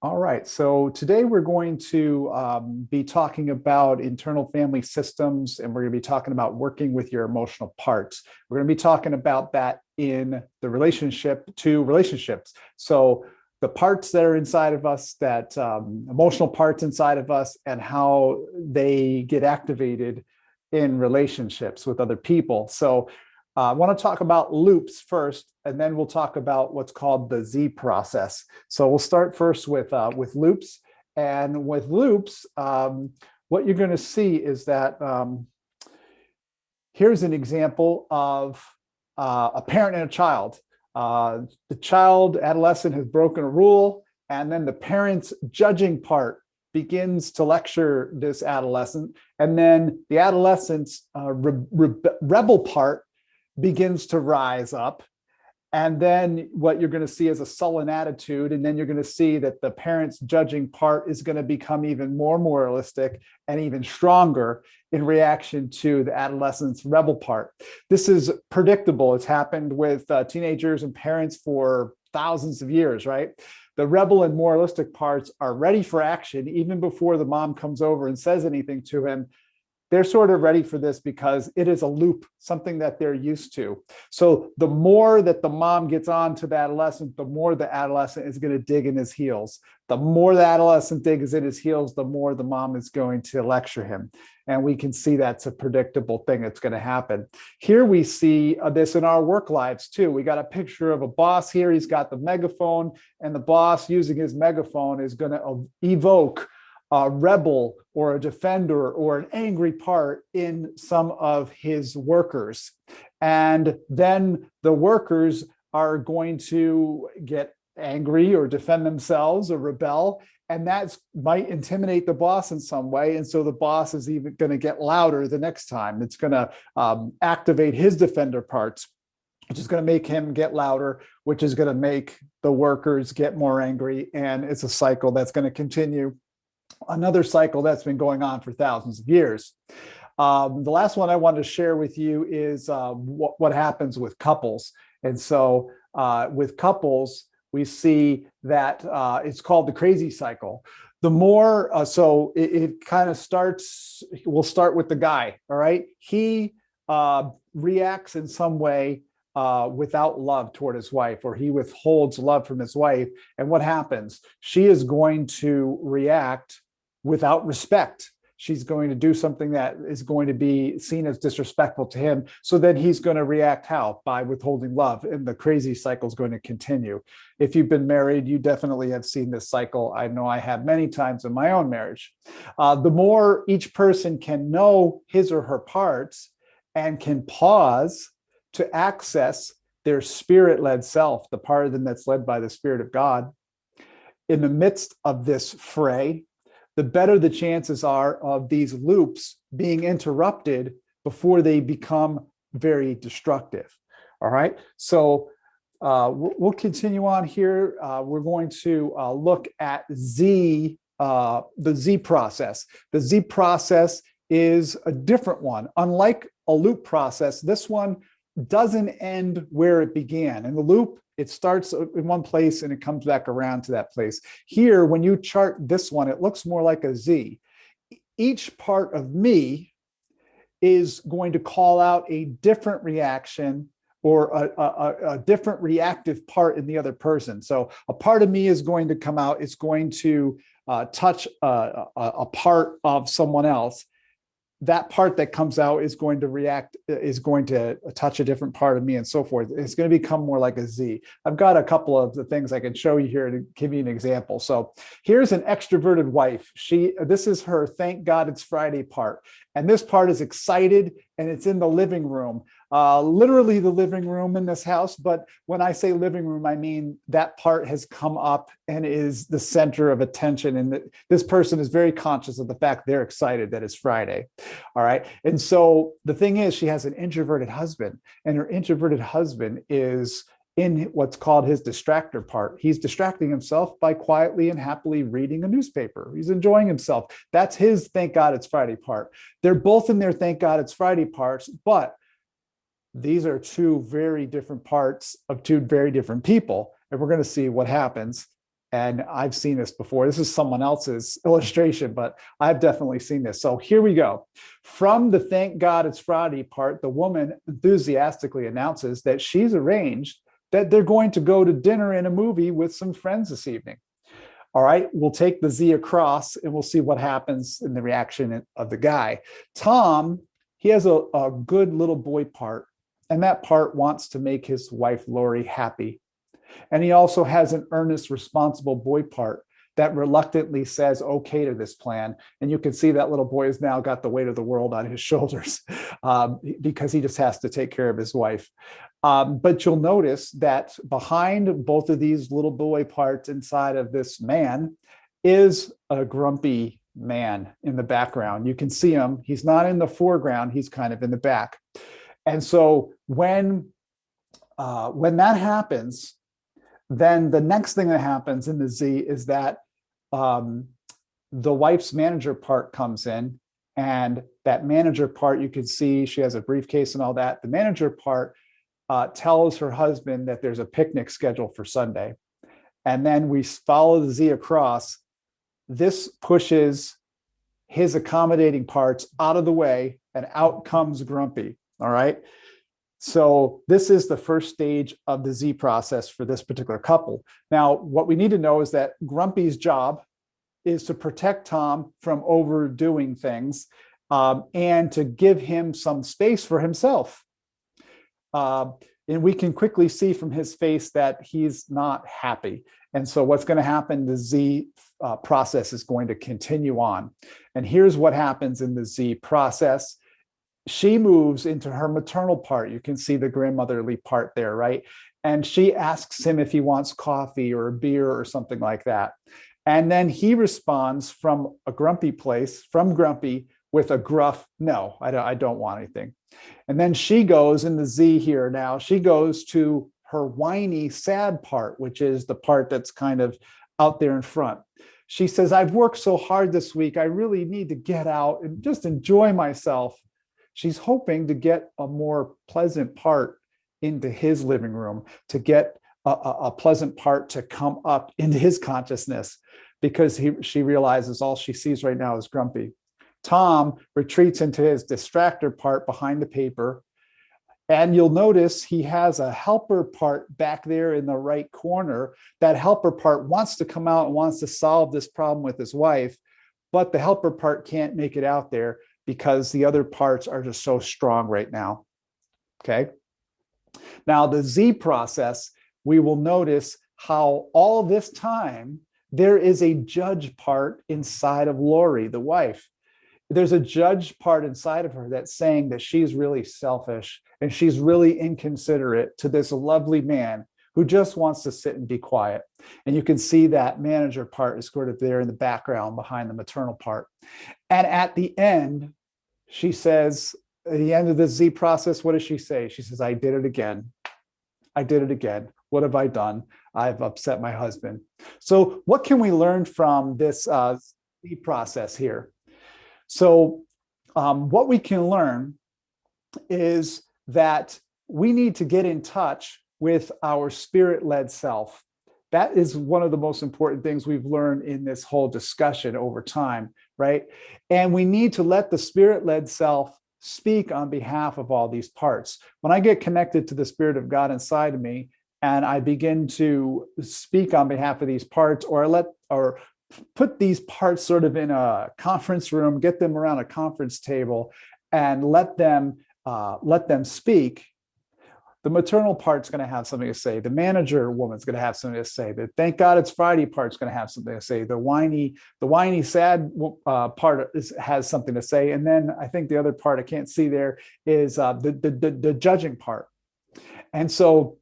All right, so today we're going to be talking about internal family systems, and we're going to be talking about working with your emotional parts. We're going to be talking about that in the relationship to relationships. So the parts that are inside of us, that emotional parts inside of us, and how they get activated in relationships with other people. So I want to talk about loops first, and then we'll talk about what's called the Z process. So we'll start first with loops, and with loops, what you're going to see is that here's an example of a parent and a child. The child, adolescent, has broken a rule, and then the parent's judging part begins to lecture this adolescent, and then the adolescent's rebel part begins to rise up. And then what you're going to see is a sullen attitude. And then you're going to see that the parent's judging part is going to become even more moralistic and even stronger in reaction to the adolescent's rebel part. This is predictable. It's happened with teenagers and parents for thousands of years, right? The rebel and moralistic parts are ready for action even before the mom comes over and says anything to him. They're sort of ready for this because it is a loop, something that they're used to. So the more that the mom gets on to the adolescent, the more the adolescent is going to dig in his heels. The more the adolescent digs in his heels, the more the mom is going to lecture him. And we can see that's a predictable thing that's going to happen. Here we see this in our work lives too. We got a picture of a boss here. He's got the megaphone, and the boss using his megaphone is going to evoke a rebel or a defender or an angry part in some of his workers. And then the workers are going to get angry or defend themselves or rebel. And that might intimidate the boss in some way. And so the boss is even going to get louder the next time. It's going to activate his defender parts, which is going to make him get louder, which is going to make the workers get more angry. And it's a cycle that's going to continue. Another cycle that's been going on for thousands of years. The last one I wanted to share with you is what happens with couples. And so with couples, we see that it's called the crazy cycle. The more, it kind of starts, we'll start with the guy, all right? He reacts in some way without love toward his wife, or he withholds love from his wife. And what happens? She is going to react without respect. She's going to do something that is going to be seen as disrespectful to him. So then he's going to react how? By withholding love. And the crazy cycle is going to continue. If you've been married, you definitely have seen this cycle. I know I have many times in my own marriage. The more each person can know his or her parts and can pause to access their spirit-led self, the part of them that's led by the Spirit of God, in the midst of this fray, the better the chances are of these loops being interrupted before they become very destructive. All right. So we'll continue on here. We're going to look at the Z process. The Z process is a different one. Unlike a loop process, this one doesn't end where it began. In the loop, it starts in one place and it comes back around to that place. Here, when you chart this one, it looks more like a Z. Each part of me is going to call out a different reaction or a different reactive part in the other person. So a part of me is going to come out, it's going to touch a part of someone else. That part that comes out is going to react, is going to touch a different part of me, and so forth. It's going to become more like a Z. I've got a couple of the things I can show you here to give you an example. So here's an extroverted wife. This is her thank God it's Friday part. And this part is excited, and it's in the living room, literally the living room in this house. But when I say living room, I mean that part has come up and is the center of attention. And this person is very conscious of the fact they're excited that it's Friday. All right. And so the thing is, she has an introverted husband, and her introverted husband is in what's called his distractor part. He's distracting himself by quietly and happily reading a newspaper. He's enjoying himself. That's his thank God it's Friday part. They're both in their thank God it's Friday parts, but these are two very different parts of two very different people. And we're going to see what happens And I've seen this before. This is someone else's illustration, but I've definitely seen this. So here we go. From the thank God it's Friday part, the woman enthusiastically announces that she's arranged that they're going to go to dinner and a movie with some friends this evening. All right, we'll take the Z across and we'll see what happens in the reaction of the guy. Tom, he has a good little boy part, and that part wants to make his wife, Lori, happy. And he also has an earnest, responsible boy part that reluctantly says okay to this plan. And you can see that little boy has now got the weight of the world on his shoulders because he just has to take care of his wife. But you'll notice that behind both of these little boy parts inside of this man is a grumpy man in the background. You can see him. He's not in the foreground. He's kind of in the back. And so when that happens, then the next thing that happens in the Z is that the wife's manager part comes in, and that manager part, you can see she has a briefcase and all that. The manager part tells her husband that there's a picnic scheduled for Sunday. And then we follow the Z across. This pushes his accommodating parts out of the way, and out comes Grumpy. All right. So this is the first stage of the Z process for this particular couple. Now, what we need to know is that Grumpy's job is to protect Tom from overdoing things and to give him some space for himself. And we can quickly see from his face that he's not happy. And so what's going to happen, the Z process is going to continue on. And here's what happens in the Z process. She moves into her maternal part. You can see the grandmotherly part there, right? And she asks him if he wants coffee or a beer or something like that. And then he responds from a grumpy place, from Grumpy, with a gruff, no, I don't want anything. And then she goes in the Z here now, she goes to her whiny, sad part, which is the part that's kind of out there in front. She says, I've worked so hard this week. I really need to get out and just enjoy myself. She's hoping to get a more pleasant part into his living room, to get a pleasant part to come up into his consciousness, because she realizes all she sees right now is Grumpy. Tom retreats into his distractor part behind the paper. And you'll notice he has a helper part back there in the right corner. That helper part wants to come out and wants to solve this problem with his wife, but the helper part can't make it out there because the other parts are just so strong right now. Okay. Now, the Z process, we will notice how all this time there is a judge part inside of Lori, the wife. There's a judge part inside of her that's saying that she's really selfish and she's really inconsiderate to this lovely man who just wants to sit and be quiet. And you can see that manager part is sort of there in the background behind the maternal part. And at the end, she says, at the end of the Z process, what does she say? She says, I did it again. I did it again. What have I done? I've upset my husband. So what can we learn from this Z process here? So what we can learn is that we need to get in touch with our spirit-led self. That is one of the most important things we've learned in this whole discussion over time, right? And we need to let the spirit-led self speak on behalf of all these parts. When I get connected to the Spirit of God inside of me, and I begin to speak on behalf of these parts, or put these parts sort of in a conference room, get them around a conference table, and let them speak. The maternal part's going to have something to say. The manager woman's going to have something to say. The thank God it's Friday part's going to have something to say. The whiny sad part has something to say. And then I think the other part I can't see there is the judging part. And so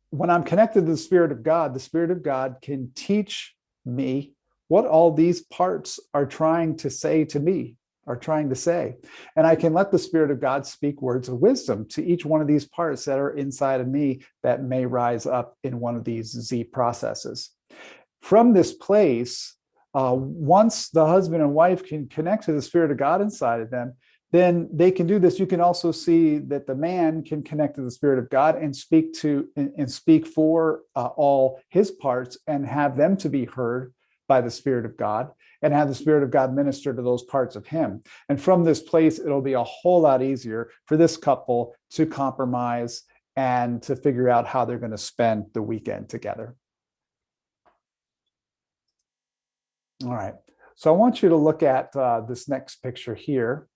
when I'm connected to the Spirit of God can teach me what all these parts are trying to say to me, are trying to say. And I can let the Spirit of God speak words of wisdom to each one of these parts that are inside of me that may rise up in one of these Z processes. From this place, once the husband and wife can connect to the Spirit of God inside of them, then they can do this. You can also see that the man can connect to the Spirit of God and speak for all his parts and have them to be heard by the Spirit of God, and have the Spirit of God minister to those parts of him. And from this place, it'll be a whole lot easier for this couple to compromise and to figure out how they're going to spend the weekend together. All right. So I want you to look at this next picture here.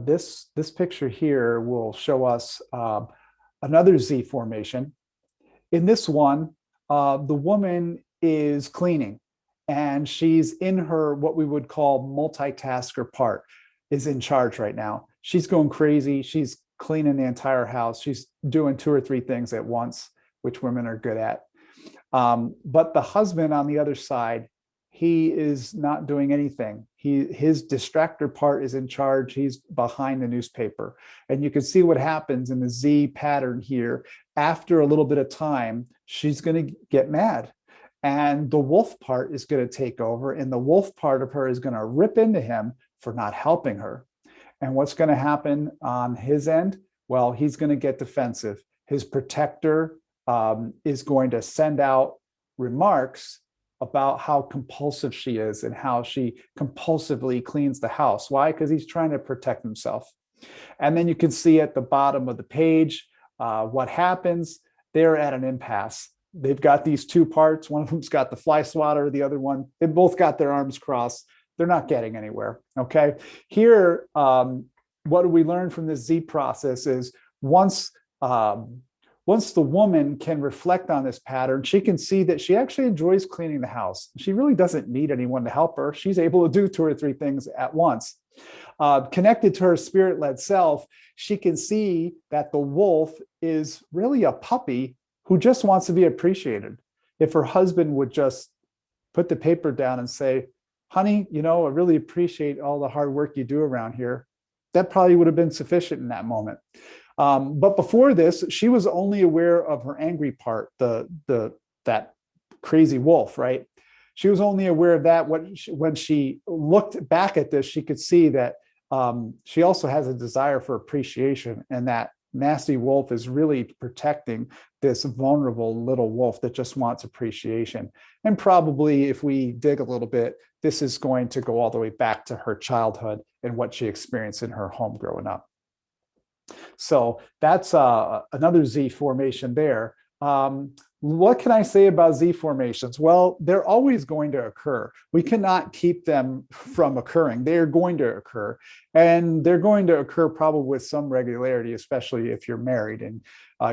This picture here will show us another Z formation. In this one, the woman is cleaning, and she's in her what we would call multitasker part, is in charge right now. She's going crazy. She's cleaning the entire house. She's doing 2 or 3 things at once, which women are good at. But the husband on the other side, he is not doing anything. His distractor part is in charge. He's behind the newspaper. And you can see what happens in the Z pattern here. After a little bit of time, she's going to get mad. And the wolf part is going to take over. And the wolf part of her is going to rip into him for not helping her. And what's going to happen on his end? Well, he's going to get defensive. His protector is going to send out remarks about how compulsive she is and how she compulsively cleans the house. Why? Because he's trying to protect himself. And then you can see at the bottom of the page what happens. They're at an impasse. They've got these 2 parts. One of them's got the fly swatter, the other one, they both got their arms crossed. They're not getting anywhere. Okay. Here, what do we learn from this Z process is once the woman can reflect on this pattern, she can see that she actually enjoys cleaning the house. She really doesn't need anyone to help her. She's able to do 2 or 3 things at once. Connected to her spirit-led self, she can see that the wolf is really a puppy who just wants to be appreciated. If her husband would just put the paper down and say, honey, I really appreciate all the hard work you do around here, that probably would have been sufficient in that moment. But before this, she was only aware of her angry part, that crazy wolf, right? She was only aware of that. When she looked back at this, she could see that she also has a desire for appreciation, and that nasty wolf is really protecting this vulnerable little wolf that just wants appreciation. And probably, if we dig a little bit, this is going to go all the way back to her childhood and what she experienced in her home growing up. So that's another Z formation there. What can I say about Z formations? Well, they're always going to occur. We cannot keep them from occurring. They're going to occur, and they're going to occur probably with some regularity, especially if you're married and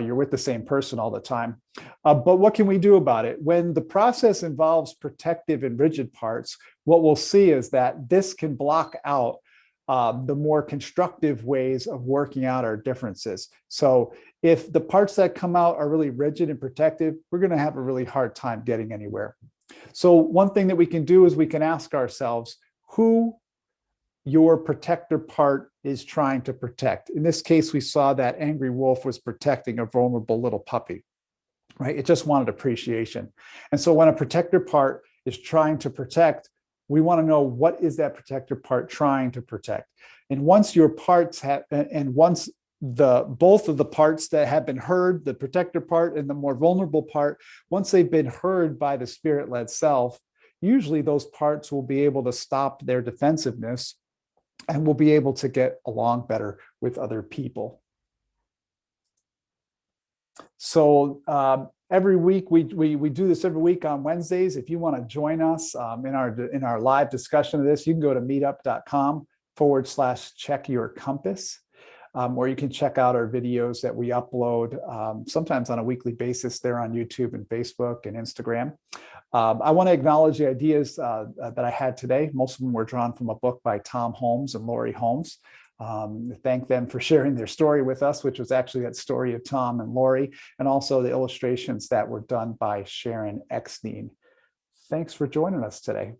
you're with the same person all the time. But what can we do about it? When the process involves protective and rigid parts, what we'll see is that this can block out the more constructive ways of working out our differences. So if the parts that come out are really rigid and protective, we're going to have a really hard time getting anywhere. So one thing that we can do is we can ask ourselves who your protector part is trying to protect. In this case, we saw that angry wolf was protecting a vulnerable little puppy, right? It just wanted appreciation. And so when a protector part is trying to protect, we want to know what is that protector part trying to protect. And once your parts have, and once both of the parts that have been heard, the protector part and the more vulnerable part, once they've been heard by the spirit-led self, usually those parts will be able to stop their defensiveness and will be able to get along better with other people. So every week we do this every week on Wednesdays. If you want to join us in our live discussion of this, you can go to meetup.com/checkyourcompass, or you can check out our videos that we upload sometimes on a weekly basis there on YouTube and Facebook and Instagram. I want to acknowledge the ideas that I had today. Most of them were drawn from a book by Tom Holmes and Lori Holmes. Thank them for sharing their story with us, which was actually that story of Tom and Lori, and also the illustrations that were done by Sharon Eckstein. Thanks for joining us today.